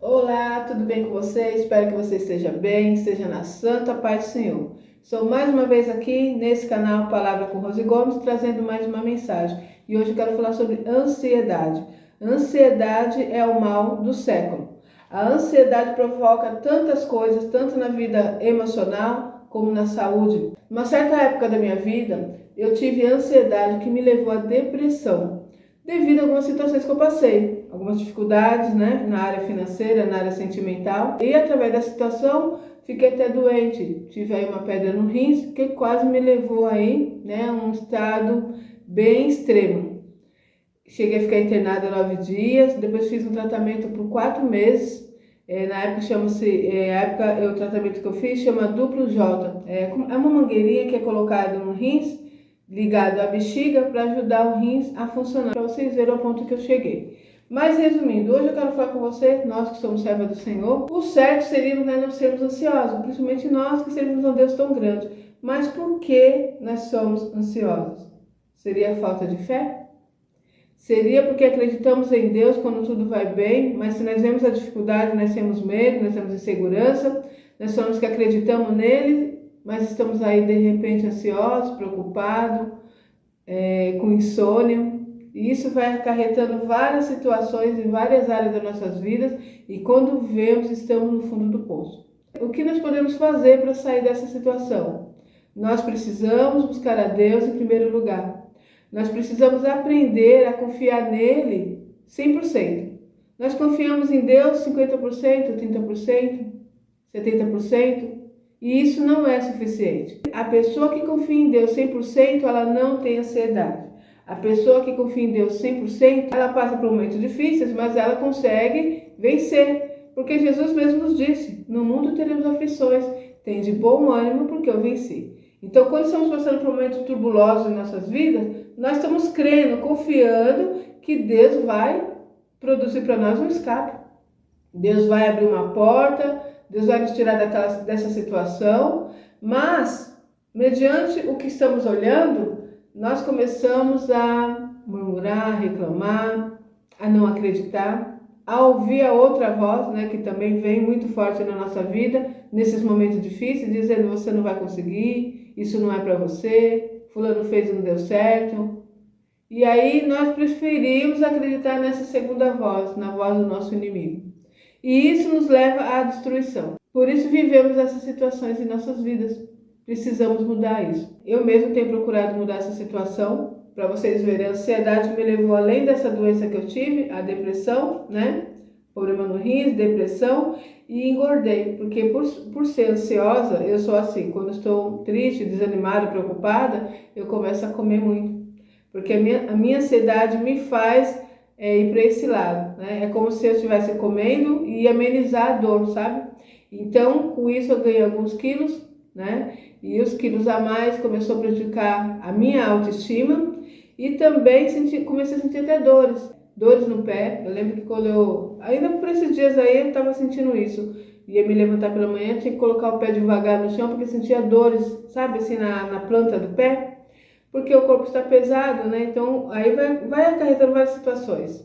Olá, tudo bem com você? Espero que você esteja bem, esteja na santa paz do Senhor. Estou mais uma vez aqui nesse canal Palavra com Rose Gomes, trazendo mais uma mensagem. E hoje eu quero falar sobre ansiedade. Ansiedade é o mal do século. A ansiedade provoca tantas coisas, tanto na vida emocional como na saúde. Uma certa época da minha vida, eu tive ansiedade que me levou à depressão, devido a algumas situações que eu passei, algumas dificuldades, na área financeira, na área sentimental, e através da situação fiquei até doente, tive aí uma pedra no rins que quase me levou aí, a um estado bem extremo. Cheguei a ficar internada 9 dias, depois fiz um tratamento por 4 meses. Na época o tratamento que eu fiz chama duplo J. É uma mangueirinha que é colocada no rins, ligado à bexiga, para ajudar o rins a funcionar, para vocês verem o ponto que eu cheguei. Mas resumindo, hoje eu quero falar com você, nós que somos servos do Senhor, o certo seria não sermos ansiosos, principalmente nós que servimos a um Deus tão grande. Mas por que nós somos ansiosos? Seria falta de fé? Seria porque acreditamos em Deus quando tudo vai bem, mas se nós vemos a dificuldade, nós temos medo, nós temos insegurança, nós somos que acreditamos nele, mas estamos aí de repente ansiosos, preocupados, com insônia. E isso vai acarretando várias situações em várias áreas das nossas vidas e quando vemos, estamos no fundo do poço. O que nós podemos fazer para sair dessa situação? Nós precisamos buscar a Deus em primeiro lugar. Nós precisamos aprender a confiar nele 100%. Nós confiamos em Deus 50%, 30%, 70%, e isso não é suficiente. A pessoa que confia em Deus 100%, ela não tem ansiedade. A pessoa que confia em Deus 100%, ela passa por momentos difíceis, mas ela consegue vencer. Porque Jesus mesmo nos disse, no mundo teremos aflições, tem de bom ânimo porque eu venci. Então, quando estamos passando por momentos turbulosos em nossas vidas, nós estamos crendo, confiando que Deus vai produzir para nós um escape. Deus vai abrir uma porta, Deus vai nos tirar dessa situação, mas, mediante o que estamos olhando, nós começamos a murmurar, reclamar, a não acreditar, a ouvir a outra voz, que também vem muito forte na nossa vida, nesses momentos difíceis, dizendo: você não vai conseguir, isso não é para você, fulano fez e não deu certo. E aí nós preferimos acreditar nessa segunda voz, na voz do nosso inimigo. E isso nos leva à destruição. Por isso vivemos essas situações em nossas vidas. Precisamos mudar isso. Eu mesmo tenho procurado mudar essa situação. Para vocês verem, a ansiedade me levou além dessa doença que eu tive, a depressão, problema no rins, depressão, e engordei. Porque por ser ansiosa, eu sou assim, quando estou triste, desanimada, preocupada, eu começo a comer muito. Porque a minha ansiedade me faz ir para esse lado, É como se eu estivesse comendo e amenizar a dor, sabe? Então, com isso eu ganhei alguns quilos, E os quilos a mais começou a prejudicar a minha autoestima e também comecei a sentir até dores no pé. Eu lembro que ainda por esses dias aí, eu estava sentindo isso. Ia me levantar pela manhã, tinha que colocar o pé devagar no chão porque sentia dores, sabe, assim na planta do pé. Porque o corpo está pesado, Então, aí vai acarretando várias situações.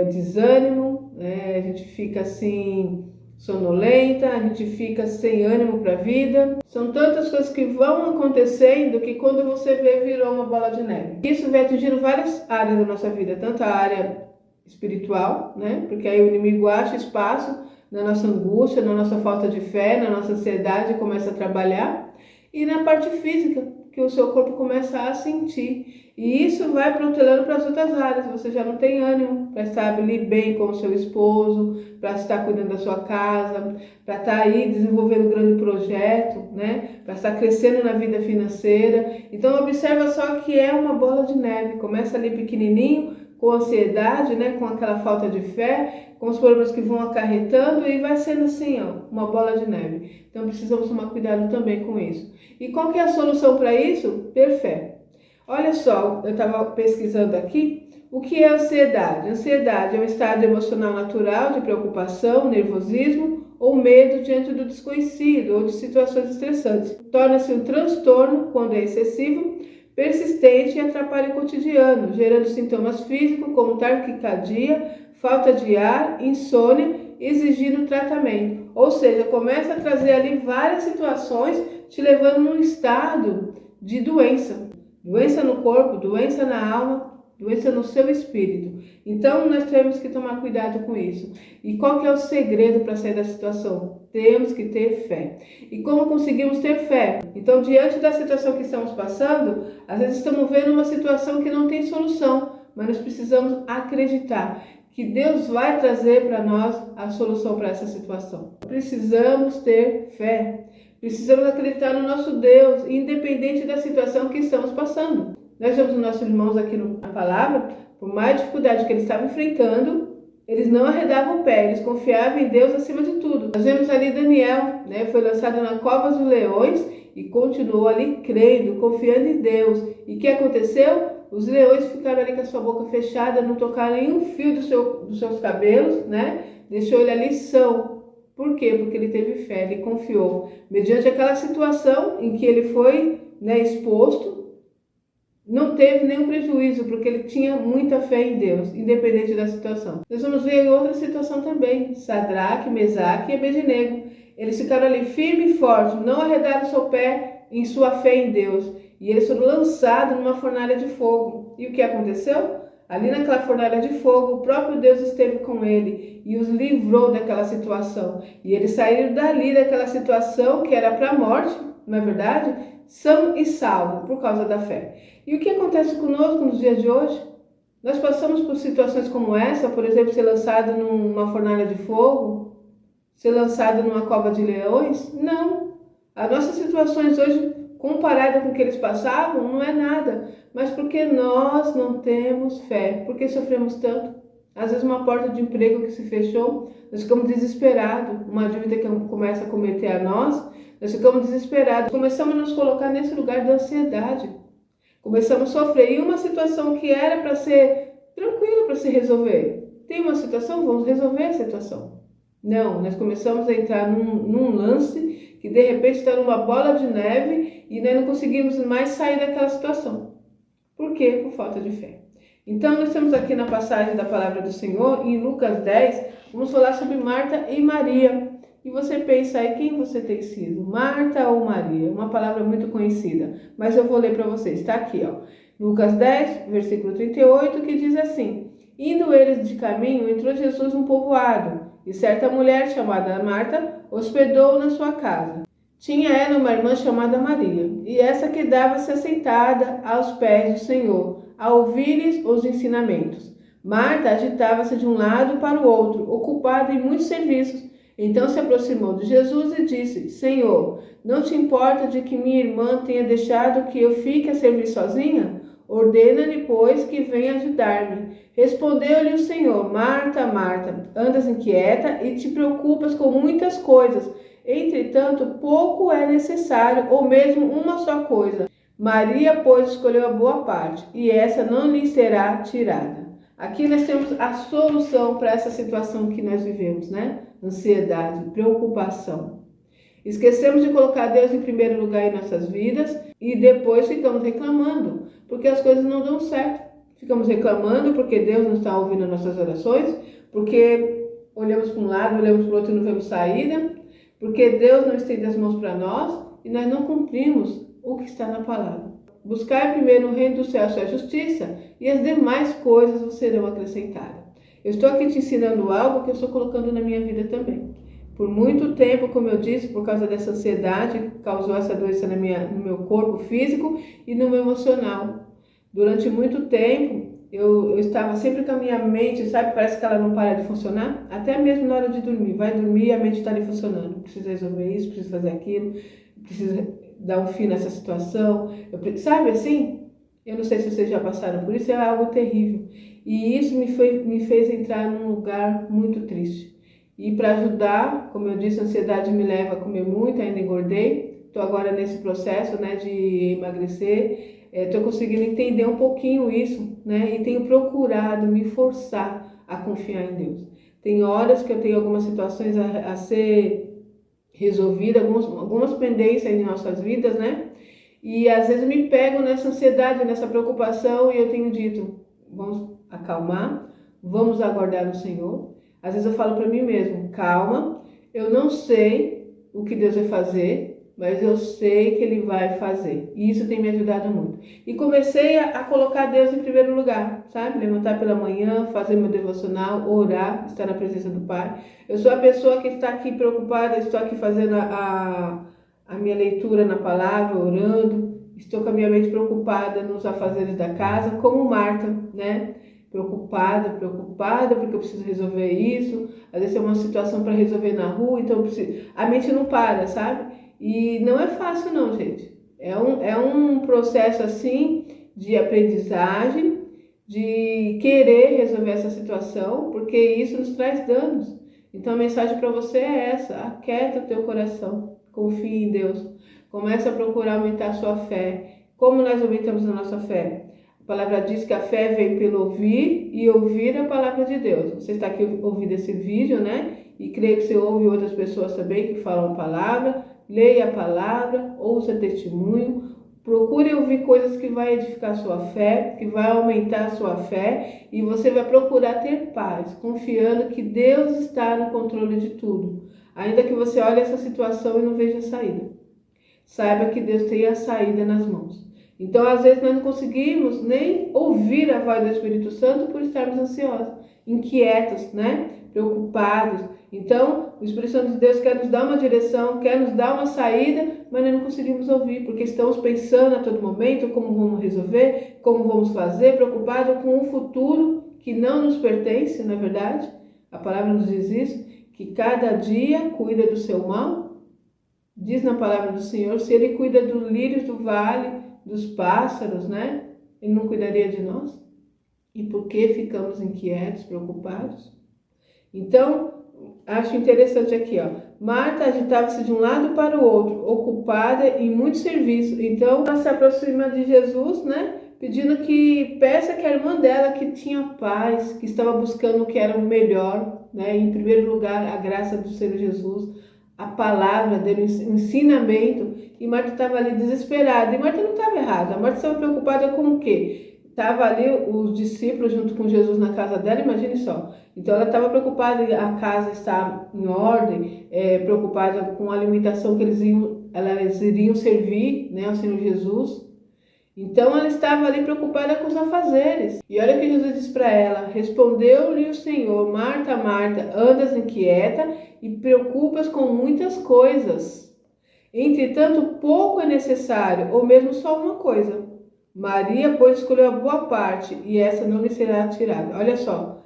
Desânimo, a gente fica assim, sonolenta, a gente fica sem ânimo para a vida. São tantas coisas que vão acontecendo que quando você vê, virou uma bola de neve. Isso vai atingindo várias áreas da nossa vida, tanto a área espiritual, Porque aí o inimigo acha espaço na nossa angústia, na nossa falta de fé, na nossa ansiedade, começa a trabalhar. E na parte física, que o seu corpo começa a sentir. E isso vai protelando para as outras áreas. Você já não tem ânimo para estar ali bem com o seu esposo, para estar cuidando da sua casa, para estar aí desenvolvendo um grande projeto, Para estar crescendo na vida financeira. Então observa só que é uma bola de neve. Começa ali pequenininho, com ansiedade, com aquela falta de fé, com os problemas que vão acarretando e vai sendo assim, uma bola de neve. Então precisamos tomar cuidado também com isso. E qual que é a solução para isso? Ter fé. Olha só, eu estava pesquisando aqui o que é ansiedade. Ansiedade é um estado emocional natural de preocupação, nervosismo ou medo diante do desconhecido ou de situações estressantes. Torna-se um transtorno quando é excessivo, persistente e atrapalha o cotidiano, gerando sintomas físicos como taquicardia, falta de ar, insônia exigindo tratamento. Ou seja, começa a trazer ali várias situações te levando num estado de doença. Doença no corpo, doença na alma, doença no seu espírito. Então, nós temos que tomar cuidado com isso. E qual que é o segredo para sair da situação? Temos que ter fé. E como conseguimos ter fé? Então, diante da situação que estamos passando, às vezes estamos vendo uma situação que não tem solução, mas nós precisamos acreditar que Deus vai trazer para nós a solução para essa situação. Precisamos ter fé. Precisamos acreditar no nosso Deus, independente da situação que estamos passando. Nós vemos os nossos irmãos aqui na palavra, por mais dificuldade que eles estavam enfrentando, eles não arredavam o pé, eles confiavam em Deus acima de tudo. Nós vemos ali Daniel, foi lançado na cova dos leões e continuou ali crendo, confiando em Deus. E o que aconteceu? Os leões ficaram ali com a sua boca fechada, não tocaram em um fio dos seus cabelos, Deixou ele ali são. Por quê? Porque ele teve fé, ele confiou. Mediante aquela situação em que ele foi exposto, não teve nenhum prejuízo, porque ele tinha muita fé em Deus, independente da situação. Nós vamos ver em outra situação também, Sadraque, Mesaque e Abednego. Eles ficaram ali firme e forte, não arredaram seu pé em sua fé em Deus. E eles foram lançados numa fornalha de fogo. E o que aconteceu? Ali naquela fornalha de fogo, o próprio Deus esteve com ele e os livrou daquela situação. E eles saíram dali, daquela situação que era para a morte, não é verdade? São e salvos por causa da fé. E o que acontece conosco nos dias de hoje? Nós passamos por situações como essa, por exemplo, ser lançado numa fornalha de fogo, ser lançado numa cova de leões? Não. As nossas situações hoje, comparada com o que eles passavam, não é nada. Mas porque nós não temos fé, porque sofremos tanto. Às vezes uma porta de emprego que se fechou, nós ficamos desesperados. Uma dívida que começa a cometer a nós ficamos desesperados. Começamos a nos colocar nesse lugar da ansiedade. Começamos a sofrer. E uma situação que era para ser tranquila, para se resolver. Tem uma situação, vamos resolver a situação. Não, nós começamos a entrar num lance que de repente está numa bola de neve e nós não conseguimos mais sair daquela situação. Por quê? Por falta de fé. Então, nós estamos aqui na passagem da palavra do Senhor, em Lucas 10, vamos falar sobre Marta e Maria. E você pensa aí, quem você tem sido? Marta ou Maria? Uma palavra muito conhecida, mas eu vou ler para vocês. Está aqui, Lucas 10, versículo 38, que diz assim: Indo eles de caminho, entrou Jesus num povoado, e certa mulher chamada Marta hospedou na sua casa. Tinha ela uma irmã chamada Maria, e essa quedava-se assentada aos pés do Senhor, a ouvir-lhes os ensinamentos. Marta agitava-se de um lado para o outro, ocupada em muitos serviços. Então se aproximou de Jesus e disse: Senhor, não te importa de que minha irmã tenha deixado que eu fique a servir sozinha? Ordena-lhe, pois, que venha ajudar-me. Respondeu-lhe o Senhor: Marta, Marta, andas inquieta e te preocupas com muitas coisas. Entretanto, pouco é necessário, ou mesmo uma só coisa. Maria, pois, escolheu a boa parte, e essa não lhe será tirada. Aqui nós temos a solução para essa situação que nós vivemos, Ansiedade, preocupação. Esquecemos de colocar Deus em primeiro lugar em nossas vidas e depois ficamos reclamando, porque as coisas não dão certo. Ficamos reclamando porque Deus não está ouvindo nossas orações, porque olhamos para um lado, olhamos para o outro e não vemos saída, porque Deus não estende as mãos para nós e nós não cumprimos o que está na palavra. Buscar primeiro o reino do céu, a sua justiça, e as demais coisas vos serão acrescentadas. Eu estou aqui te ensinando algo que eu estou colocando na minha vida também. Por muito tempo, como eu disse, por causa dessa ansiedade que causou essa doença no meu corpo físico e no meu emocional. Durante muito tempo, eu estava sempre com a minha mente, parece que ela não para de funcionar, até mesmo na hora de dormir. Vai dormir e a mente está ali funcionando. Preciso resolver isso, preciso fazer aquilo, preciso dar um fim nessa situação. Assim? Eu não sei se vocês já passaram por isso, é algo terrível. E isso me fez entrar num lugar muito triste. E para ajudar, como eu disse, a ansiedade me leva a comer muito, ainda engordei. Estou agora nesse processo de emagrecer. Estou conseguindo entender um pouquinho isso, e tenho procurado me forçar a confiar em Deus. Tem horas que eu tenho algumas situações a ser resolvidas, algumas pendências em nossas vidas, E às vezes me pego nessa ansiedade, nessa preocupação, e eu tenho dito: vamos acalmar, vamos aguardar no Senhor. Às vezes eu falo para mim mesmo, calma, eu não sei o que Deus vai fazer, mas eu sei que Ele vai fazer. E isso tem me ajudado muito. E comecei a colocar Deus em primeiro lugar, sabe? Levantar pela manhã, fazer meu devocional, orar, estar na presença do Pai. Eu sou a pessoa que está aqui preocupada, estou aqui fazendo a minha leitura na palavra, orando. Estou com a minha mente preocupada nos afazeres da casa, como Marta, né? Preocupada porque eu preciso resolver isso. Às vezes é uma situação para resolver na rua, então eu preciso... a mente não para, sabe? E não é fácil não, gente. É um processo assim de aprendizagem, de querer resolver essa situação, porque isso nos traz danos. Então a mensagem para você é essa: aquieta o teu coração, confie em Deus, comece a procurar aumentar a sua fé. Como nós aumentamos a nossa fé? A palavra diz que a fé vem pelo ouvir e ouvir a palavra de Deus. Você está aqui ouvindo esse vídeo, né? E creio que você ouve outras pessoas também que falam a palavra. Leia a palavra, ouça testemunho, procure ouvir coisas que vai edificar a sua fé, que vai aumentar a sua fé, e você vai procurar ter paz, confiando que Deus está no controle de tudo. Ainda que você olhe essa situação e não veja saída, saiba que Deus tem a saída nas mãos. Então, às vezes, nós não conseguimos nem ouvir a voz do Espírito Santo por estarmos ansiosos, inquietos, né? Preocupados. Então, o Espírito Santo de Deus quer nos dar uma direção, quer nos dar uma saída, mas nós não conseguimos ouvir, porque estamos pensando a todo momento como vamos resolver, como vamos fazer, preocupados com um futuro que não nos pertence, não é verdade? A palavra nos diz isso, que cada dia cuida do seu mal. Diz na palavra do Senhor, se Ele cuida dos lírios do vale, dos pássaros, né? Ele não cuidaria de nós? E por que ficamos inquietos, preocupados? Então, acho interessante aqui, ó. Marta agitava-se de um lado para o outro, ocupada em muito serviço. Então, ela se aproxima de Jesus, né? Pedindo que peça que a irmã dela, que tinha paz, que estava buscando o que era o melhor, né? Em primeiro lugar, a graça do Senhor Jesus, a palavra dele, o ensinamento. E Marta estava ali desesperada. E Marta não estava errada. A Marta estava preocupada com o quê? Estava ali os discípulos junto com Jesus na casa dela, imagine só. Então ela estava preocupada em a casa estar em ordem, preocupada com a alimentação que elas iriam servir, né, ao Senhor Jesus. Então ela estava ali preocupada com os afazeres. E olha o que Jesus diz para ela: respondeu-lhe o Senhor, Marta, Marta, andas inquieta e preocupas com muitas coisas. Entretanto, pouco é necessário, ou mesmo só uma coisa. Maria, pois, escolheu a boa parte, e essa não lhe será tirada. Olha só,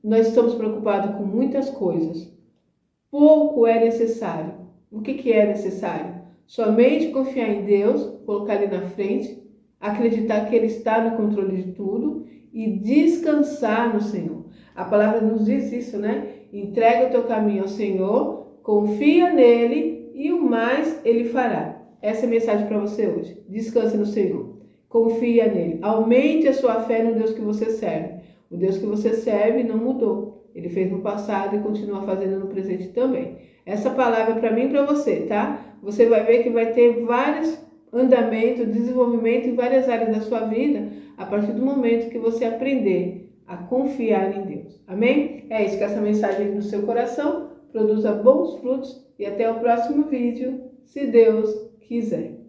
nós estamos preocupados com muitas coisas. Pouco é necessário. O que é necessário? Somente confiar em Deus, colocar Ele na frente, acreditar que Ele está no controle de tudo e descansar no Senhor. A palavra nos diz isso, né? Entrega o teu caminho ao Senhor, confia nele e o mais Ele fará. Essa é a mensagem para você hoje. Descanse no Senhor. Confia nele. Aumente a sua fé no Deus que você serve. O Deus que você serve não mudou. Ele fez no passado e continua fazendo no presente também. Essa palavra é para mim e para você, tá? Você vai ver que vai ter vários andamentos, desenvolvimento em várias áreas da sua vida a partir do momento que você aprender a confiar em Deus. Amém? É isso, que essa mensagem no seu coração produza bons frutos e até o próximo vídeo, se Deus quiser.